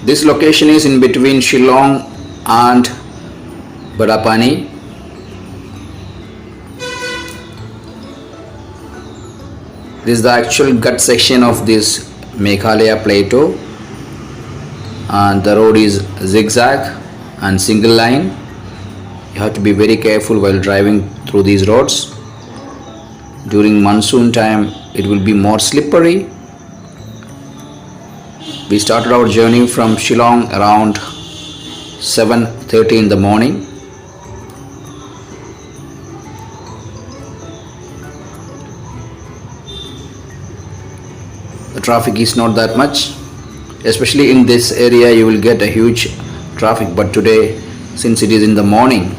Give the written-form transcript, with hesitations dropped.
This location is in between Shillong and Badapani. This is the actual gut section of this Meghalaya plateau, and the road is zigzag and single line. You have to be very careful while driving through these roads. During monsoon time it will be more slippery. We started our journey from Shillong around 7:30 in the morning. The traffic is not that much, especially in this area you will get a huge traffic, but today, since it is in the morning,